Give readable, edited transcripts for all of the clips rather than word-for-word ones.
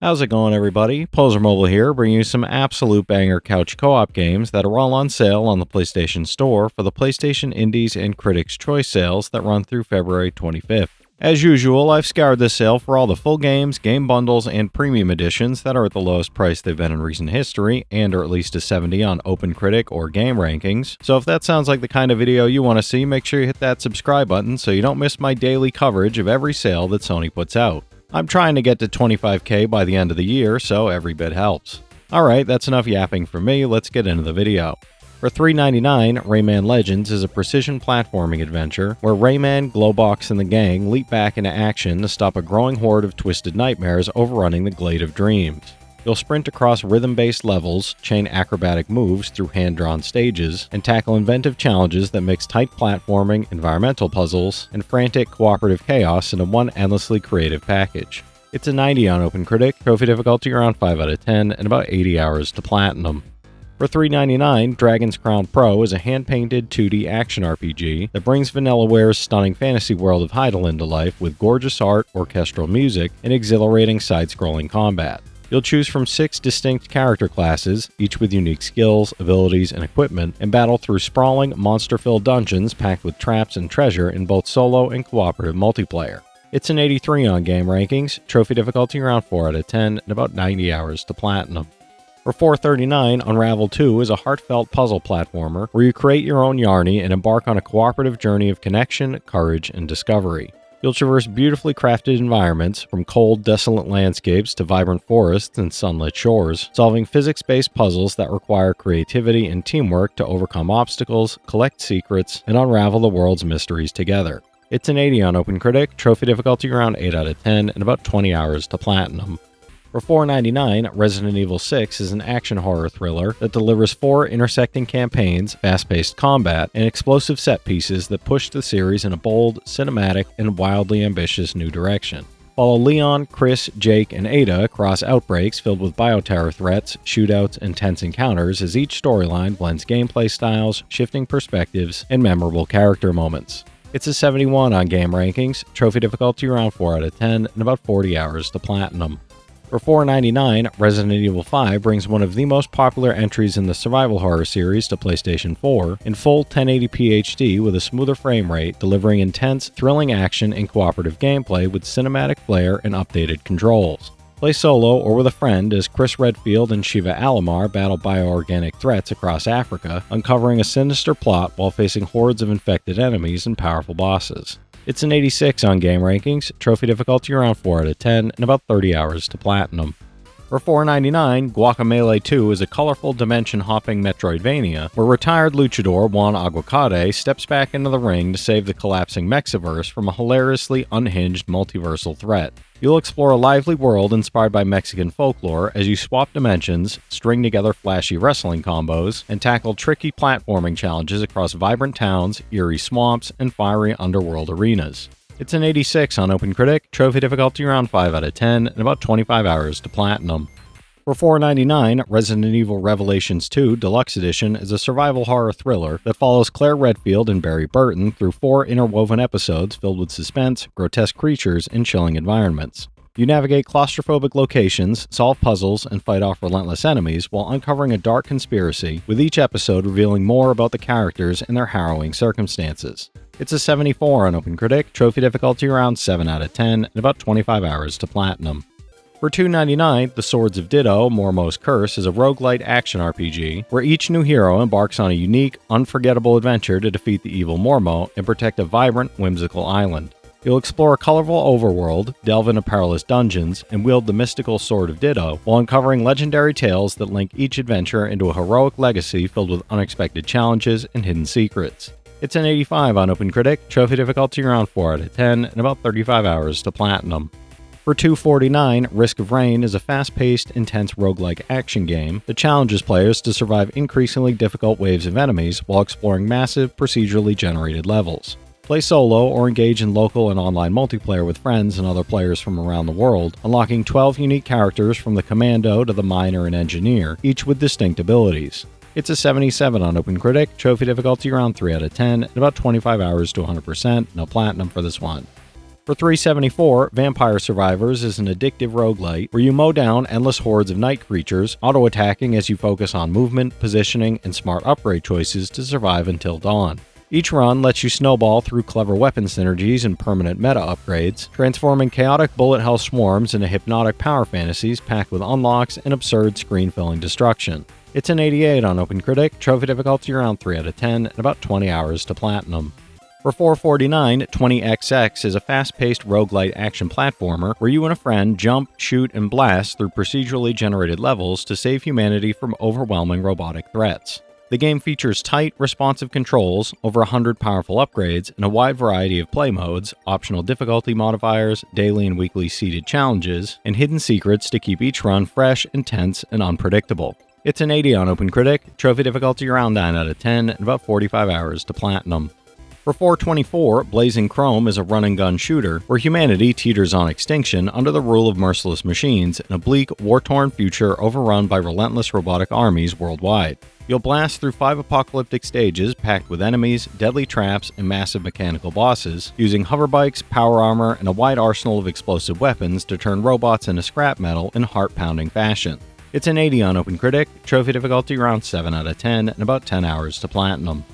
How's it going, everybody? Pozermobil here, bringing you some absolute banger couch co-op games that are all on sale on the PlayStation Store for the PlayStation Indies and Critics' Choice sales that run through February 25th. As usual, I've scoured this sale for all the full games, game bundles, and premium editions that are at the lowest price they've been in recent history, and are at least a 70 on OpenCritic or Game Rankings. So if that sounds like the kind of video you want to see, make sure you hit that subscribe button so you don't miss my daily coverage of every sale that Sony puts out. I'm trying to get to 25k by the end of the year, so every bit helps. Alright, that's enough yapping for me, let's get into the video. For $3.99, Rayman Legends is a precision platforming adventure where Rayman, Glowbox, and the gang leap back into action to stop a growing horde of twisted nightmares overrunning the Glade of Dreams. You'll sprint across rhythm-based levels, chain acrobatic moves through hand-drawn stages, and tackle inventive challenges that mix tight platforming, environmental puzzles, and frantic cooperative chaos into one endlessly creative package. It's a 90 on OpenCritic, trophy difficulty around 5 out of 10, and about 80 hours to platinum. For $3.99, Dragon's Crown Pro is a hand-painted 2D action RPG that brings Vanilleware's stunning fantasy world of Hydaelyn to life with gorgeous art, orchestral music, and exhilarating side-scrolling combat. You'll choose from 6 distinct character classes, each with unique skills, abilities, and equipment, and battle through sprawling, monster-filled dungeons packed with traps and treasure in both solo and cooperative multiplayer. It's an 83 on Game Rankings, trophy difficulty around 4 out of 10, and about 90 hours to platinum. For $4.39, Unravel 2 is a heartfelt puzzle platformer where you create your own Yarny and embark on a cooperative journey of connection, courage, and discovery. You'll traverse beautifully crafted environments, from cold, desolate landscapes to vibrant forests and sunlit shores, solving physics-based puzzles that require creativity and teamwork to overcome obstacles, collect secrets, and unravel the world's mysteries together. It's an 80 on OpenCritic, trophy difficulty around 8 out of 10, and about 20 hours to platinum. For $4.99, Resident Evil 6 is an action horror thriller that delivers 4 intersecting campaigns, fast-paced combat, and explosive set pieces that push the series in a bold, cinematic, and wildly ambitious new direction. Follow Leon, Chris, Jake, and Ada across outbreaks filled with bioterror threats, shootouts, and tense encounters as each storyline blends gameplay styles, shifting perspectives, and memorable character moments. It's a 71 on Game Rankings, trophy difficulty around 4 out of 10, and about 40 hours to platinum. For $4.99, Resident Evil 5 brings one of the most popular entries in the survival horror series to PlayStation 4 in full 1080p HD with a smoother frame rate, delivering intense, thrilling action and cooperative gameplay with cinematic flair and updated controls. Play solo or with a friend as Chris Redfield and Shiva Alamar battle bioorganic threats across Africa, uncovering a sinister plot while facing hordes of infected enemies and powerful bosses. It's an 86 on Game Rankings, trophy difficulty around 4 out of 10, and about 30 hours to platinum. For $4.99, Guacamelee 2 is a colorful dimension-hopping Metroidvania where retired luchador Juan Aguacate steps back into the ring to save the collapsing Mexiverse from a hilariously unhinged multiversal threat. You'll explore a lively world inspired by Mexican folklore as you swap dimensions, string together flashy wrestling combos, and tackle tricky platforming challenges across vibrant towns, eerie swamps, and fiery underworld arenas. It's an 86 on OpenCritic, trophy difficulty around 5 out of 10, and about 25 hours to platinum. For $4.99, Resident Evil Revelations 2 Deluxe Edition is a survival horror thriller that follows Claire Redfield and Barry Burton through 4 interwoven episodes filled with suspense, grotesque creatures, and chilling environments. You navigate claustrophobic locations, solve puzzles, and fight off relentless enemies while uncovering a dark conspiracy, with each episode revealing more about the characters and their harrowing circumstances. It's a 74 on OpenCritic, trophy difficulty around 7 out of 10, and about 25 hours to platinum. For $2.99, The Swords of Ditto, Mormo's Curse is a roguelite action RPG where each new hero embarks on a unique, unforgettable adventure to defeat the evil Mormo and protect a vibrant, whimsical island. You'll explore a colorful overworld, delve into perilous dungeons, and wield the mystical Sword of Ditto while uncovering legendary tales that link each adventure into a heroic legacy filled with unexpected challenges and hidden secrets. It's an 85 on OpenCritic, trophy difficulty around 4 out of 10, and about 35 hours to platinum. For $2.49, Risk of Rain is a fast-paced, intense roguelike action game that challenges players to survive increasingly difficult waves of enemies while exploring massive, procedurally generated levels. Play solo or engage in local and online multiplayer with friends and other players from around the world, unlocking 12 unique characters from the commando to the miner and engineer, each with distinct abilities. It's a 77 on OpenCritic, trophy difficulty around 3 out of 10, and about 25 hours to 100%, no platinum for this one. For $3.74, Vampire Survivors is an addictive roguelite where you mow down endless hordes of night creatures, auto-attacking as you focus on movement, positioning, and smart upgrade choices to survive until dawn. Each run lets you snowball through clever weapon synergies and permanent meta upgrades, transforming chaotic bullet hell swarms into hypnotic power fantasies packed with unlocks and absurd screen-filling destruction. It's an 88 on OpenCritic, trophy difficulty around 3 out of 10, and about 20 hours to platinum. For $4.49, 20XX is a fast-paced roguelite action platformer where you and a friend jump, shoot, and blast through procedurally generated levels to save humanity from overwhelming robotic threats. The game features tight, responsive controls, over 100 powerful upgrades, and a wide variety of play modes, optional difficulty modifiers, daily and weekly seeded challenges, and hidden secrets to keep each run fresh, intense, and unpredictable. It's an 80 on OpenCritic, trophy difficulty around 9 out of 10, and about 45 hours to platinum. For $4.24, Blazing Chrome is a run-and-gun shooter where humanity teeters on extinction under the rule of merciless machines in a bleak, war-torn future overrun by relentless robotic armies worldwide. You'll blast through 5 apocalyptic stages packed with enemies, deadly traps, and massive mechanical bosses, using hoverbikes, power armor, and a wide arsenal of explosive weapons to turn robots into scrap metal in heart-pounding fashion. It's an 80 on OpenCritic, trophy difficulty around 7 out of 10, and about 10 hours to platinum.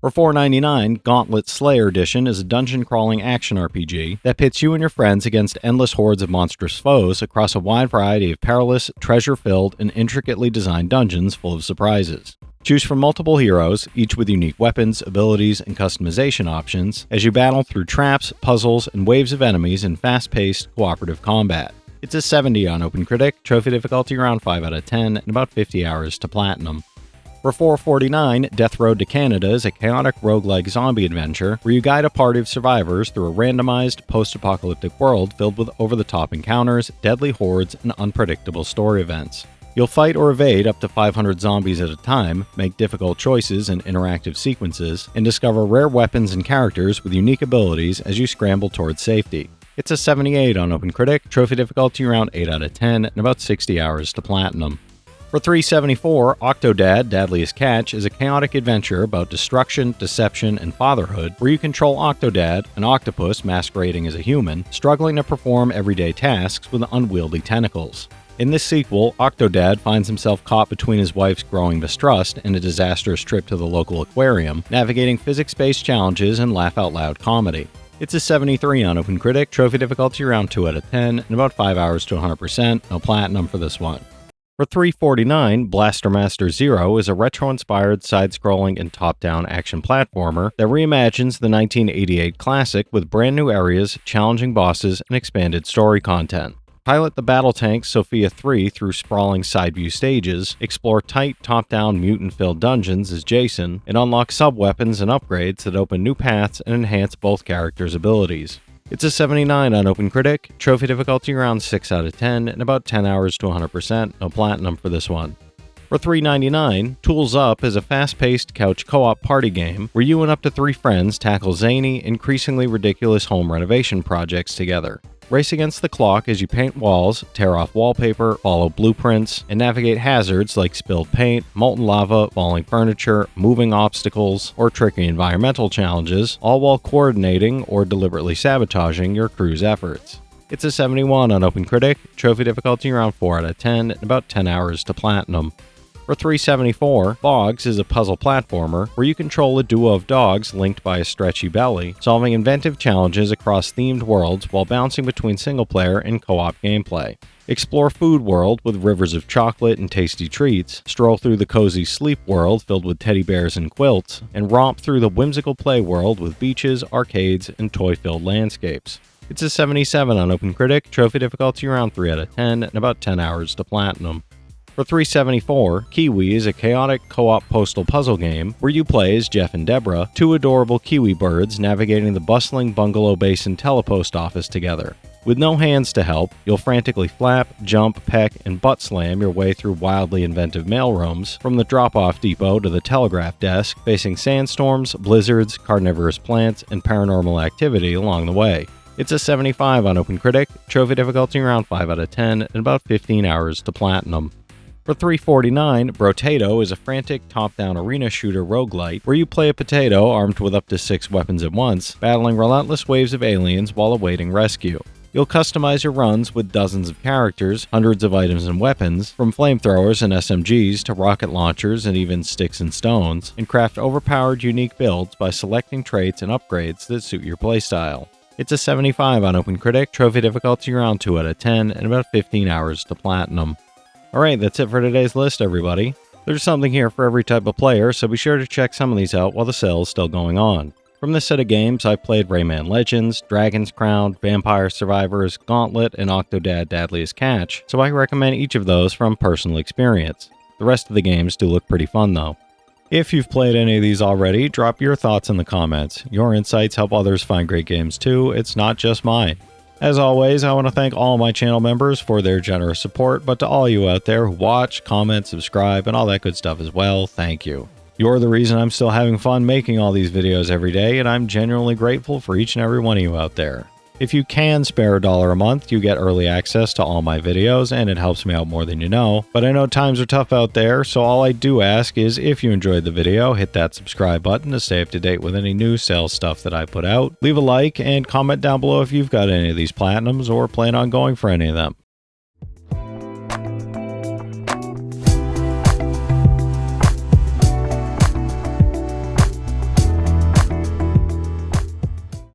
For $4.99, Gauntlet Slayer Edition is a dungeon-crawling action RPG that pits you and your friends against endless hordes of monstrous foes across a wide variety of perilous, treasure-filled, and intricately designed dungeons full of surprises. Choose from multiple heroes, each with unique weapons, abilities, and customization options, as you battle through traps, puzzles, and waves of enemies in fast-paced, cooperative combat. It's a 70 on OpenCritic, trophy difficulty around 5 out of 10, and about 50 hours to platinum. For $4.49, Death Road to Canada is a chaotic roguelike zombie adventure where you guide a party of survivors through a randomized, post-apocalyptic world filled with over-the-top encounters, deadly hordes, and unpredictable story events. You'll fight or evade up to 500 zombies at a time, make difficult choices in interactive sequences, and discover rare weapons and characters with unique abilities as you scramble towards safety. It's a 78 on OpenCritic, trophy difficulty around 8 out of 10, and about 60 hours to platinum. For $3.74, Octodad, Dadliest Catch is a chaotic adventure about destruction, deception, and fatherhood where you control Octodad, an octopus masquerading as a human, struggling to perform everyday tasks with unwieldy tentacles. In this sequel, Octodad finds himself caught between his wife's growing mistrust and a disastrous trip to the local aquarium, navigating physics-based challenges and laugh-out-loud comedy. It's a 73 on OpenCritic, trophy difficulty around 2 out of 10, and about 5 hours to 100%, no platinum for this one. For $3.49, Blaster Master Zero is a retro-inspired side-scrolling and top-down action platformer that reimagines the 1988 classic with brand new areas, challenging bosses, and expanded story content. Pilot the battle tank Sophia 3 through sprawling side-view stages, explore tight top-down mutant-filled dungeons as Jason, and unlock sub-weapons and upgrades that open new paths and enhance both characters' abilities. It's a 79 on OpenCritic, trophy difficulty around 6 out of 10, and about 10 hours to 100%, no platinum for this one. For $3.99, Tools Up is a fast-paced couch co-op party game where you and up to 3 friends tackle zany, increasingly ridiculous home renovation projects together. Race against the clock as you paint walls, tear off wallpaper, follow blueprints, and navigate hazards like spilled paint, molten lava, falling furniture, moving obstacles, or tricky environmental challenges, all while coordinating or deliberately sabotaging your crew's efforts. It's a 71 on OpenCritic, trophy difficulty around 4 out of 10, and about 10 hours to platinum. For $3.74, Phogs is a puzzle platformer where you control a duo of dogs linked by a stretchy belly, solving inventive challenges across themed worlds while bouncing between single-player and co-op gameplay. Explore Food World with rivers of chocolate and tasty treats, stroll through the cozy Sleep World filled with teddy bears and quilts, and romp through the whimsical Play World with beaches, arcades, and toy-filled landscapes. It's a 77 on OpenCritic, trophy difficulty around 3 out of 10, and about 10 hours to platinum. For $3.74, KeyWe is a chaotic co-op postal puzzle game where you play as Jeff and Deborah, 2 adorable kiwi birds navigating the bustling Bungalow Basin telepost office together. With no hands to help, you'll frantically flap, jump, peck, and butt slam your way through wildly inventive mailrooms, from the drop-off depot to the telegraph desk, facing sandstorms, blizzards, carnivorous plants, and paranormal activity along the way. It's a 75 on OpenCritic, trophy difficulty around 5 out of 10, and about 15 hours to platinum. For $3.49, Brotato is a frantic top-down arena shooter roguelite where you play a potato armed with up to 6 weapons at once, battling relentless waves of aliens while awaiting rescue. You'll customize your runs with dozens of characters, hundreds of items and weapons, from flamethrowers and SMGs to rocket launchers and even sticks and stones, and craft overpowered unique builds by selecting traits and upgrades that suit your playstyle. It's a 75 on OpenCritic, trophy difficulty around 2 out of 10, and about 15 hours to platinum. Alright, that's it for today's list, everybody. There's something here for every type of player, so be sure to check some of these out while the sale is still going on. From this set of games, I've played Rayman Legends, Dragon's Crown, Vampire Survivors, Gauntlet, and Octodad Dadliest Catch, so I recommend each of those from personal experience. The rest of the games do look pretty fun though. If you've played any of these already, drop your thoughts in the comments. Your insights help others find great games too, it's not just mine. As always, I want to thank all my channel members for their generous support, but to all you out there who watch, comment, subscribe, and all that good stuff as well, thank you. You're the reason I'm still having fun making all these videos every day, and I'm genuinely grateful for each and every one of you out there. If you can spare $1 a month, you get early access to all my videos, and it helps me out more than you know. But I know times are tough out there, so all I do ask is if you enjoyed the video, hit that subscribe button to stay up to date with any new sales stuff that I put out. Leave a like and comment down below if you've got any of these platinums or plan on going for any of them.